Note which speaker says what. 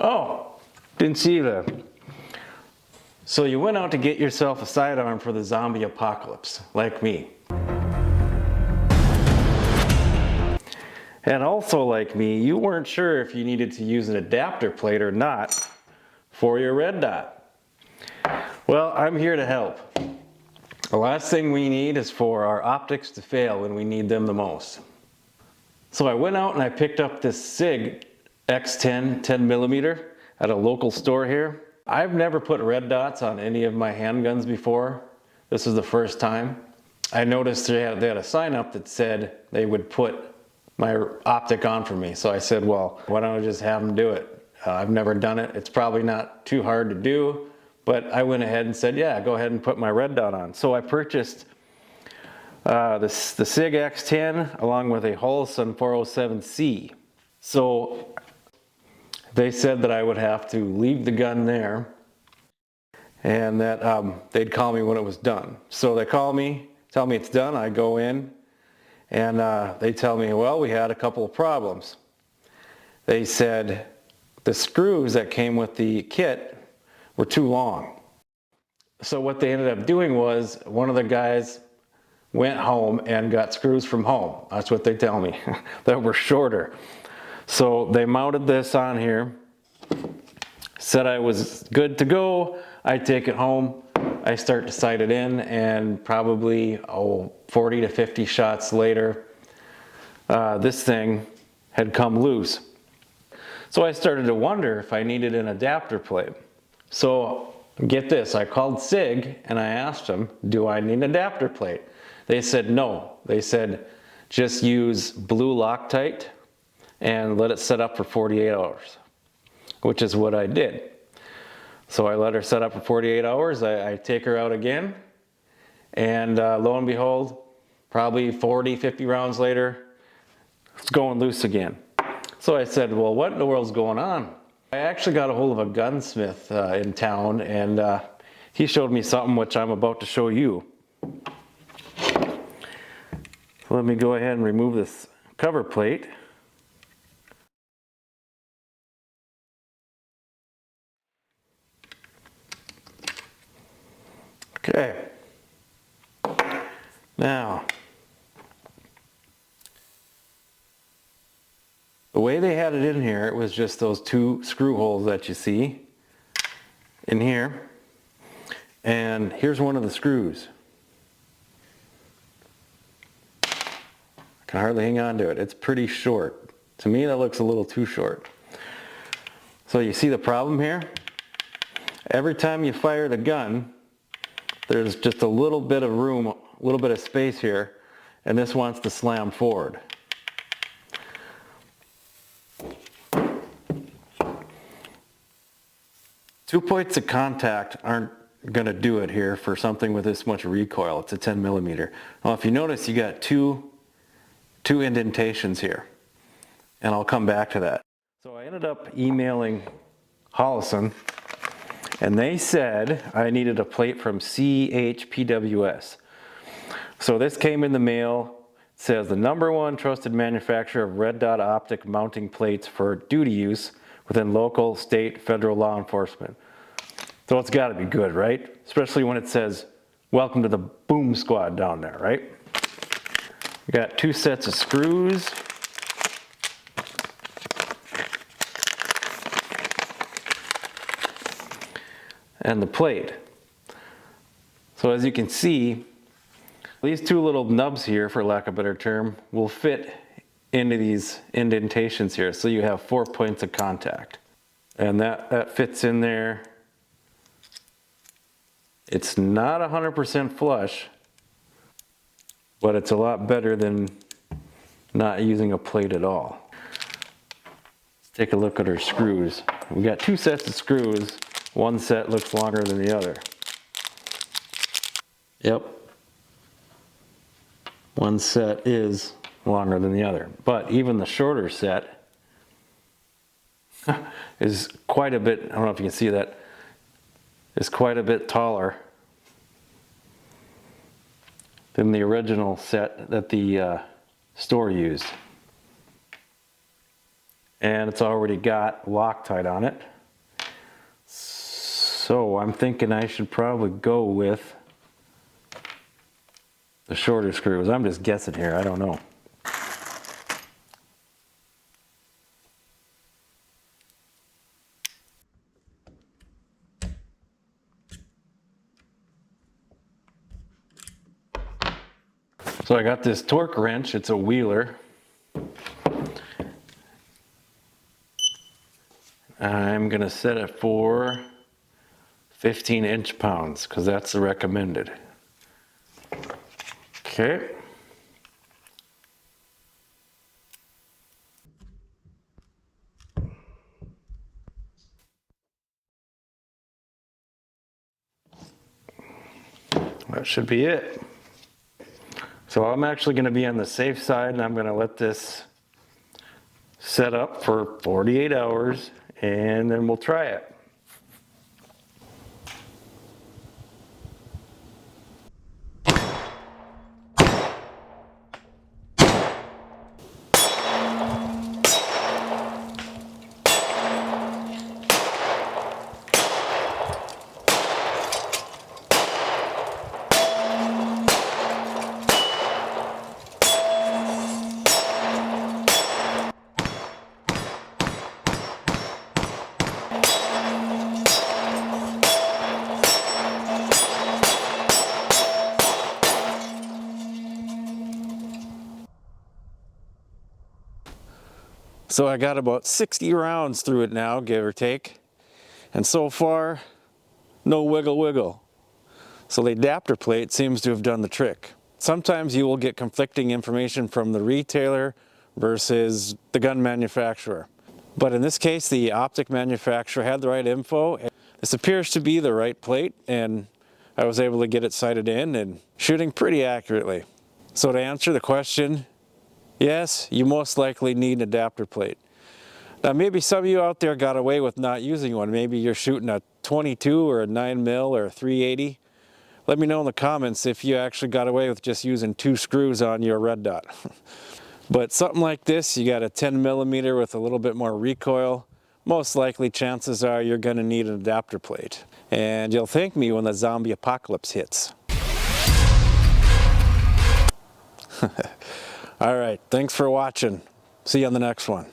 Speaker 1: Oh, didn't see you there. So you went out to get yourself a sidearm for the zombie apocalypse, like me. And also like me, you weren't sure if you needed to use an adapter plate or not for your red dot. Well, I'm here to help. The last thing we need is for our optics to fail when we need them the most. So I went out and I picked up this SIG X10 10mm at a local store here. I've never put red dots on any of my handguns before. This is the first time. I noticed they had a sign up that said they would put my optic on for me. So I said, well, why don't I just have them do it? I've never done it. It's probably not too hard to do, but I went ahead and said, yeah, go ahead and put my red dot on. So I purchased the SIG X10 along with a Holosun 407C. So they said that I would have to leave the gun there and that they'd call me when it was done. So they call me, tell me it's done, I go in, and they tell me, well, we had a couple of problems. They said the screws that came with the kit were too long. So what they ended up doing was one of the guys went home and got screws from home. That's what they tell me, that were shorter. So they mounted this on here, said I was good to go. I take it home, I start to sight it in, and probably 40 to 50 shots later, this thing had come loose. So I started to wonder if I needed an adapter plate. So get this, I called SIG and I asked them, do I need an adapter plate? They said no. They said just use blue Loctite and let it set up for 48 hours, which is what I did. So I let her set up for 48 hours. I take her out again, and lo and behold, probably 40, 50 rounds later, it's going loose again. So I said, well, what in the world's going on? I actually got a hold of a gunsmith in town, and he showed me something which I'm about to show you. So let me go ahead and remove this cover plate. Okay, now, the way they had it in here, it was just those two screw holes that you see in here, and here's one of the screws. I can hardly hang on to it. It's pretty short. To me, that looks a little too short. So you see the problem here? Every time you fire the gun, there's just a little bit of room, a little bit of space here, and this wants to slam forward. Two points of contact aren't going to do it here for something with this much recoil. It's a 10mm. Now if you notice, you got two indentations here, and I'll come back to that. So I ended up emailing Holosun, and they said I needed a plate from CHPWS. So this came in the mail. It says the #1 trusted manufacturer of red dot optic mounting plates for duty use within local, state, federal law enforcement. So it's got to be good, right? Especially when it says, welcome to the boom squad down there, right? We got 2 sets of screws. And the plate. So as you can see, these 2 little nubs here, for lack of a better term, will fit into these indentations here. So you have 4 points of contact. And that fits in there. It's not 100% flush, but it's a lot better than not using a plate at all. Let's take a look at our screws. We got 2 sets of screws. One set looks longer than the other. Yep. One set is longer than the other. But even the shorter set is quite a bit, I don't know if you can see that, is quite a bit taller than the original set that the store used. and it's already got Loctite on it. So I'm thinking I should probably go with the shorter screws. I'm just guessing here, I don't know. So I got this torque wrench, it's a Wheeler. I'm gonna set it for 15 inch-pounds because that's the recommended. Okay. That should be it. So I'm actually going to be on the safe side, and I'm going to let this set up for 48 hours, and then we'll try it. So I got about 60 rounds through it now, give or take. And so far, no wiggle wiggle. So the adapter plate seems to have done the trick. Sometimes you will get conflicting information from the retailer versus the gun manufacturer. But in this case, the optic manufacturer had the right info. This appears to be the right plate, and I was able to get it sighted in and shooting pretty accurately. So to answer the question, yes, you most likely need an adapter plate. Now maybe some of you out there got away with not using one. Maybe you're shooting a 22 or a 9mm or a 380. Let me know in the comments if you actually got away with just using 2 screws on your red dot. But something like this, you got a 10mm with a little bit more recoil. Most likely chances are you're going to need an adapter plate. And you'll thank me when the zombie apocalypse hits. All right, thanks for watching. See you on the next one.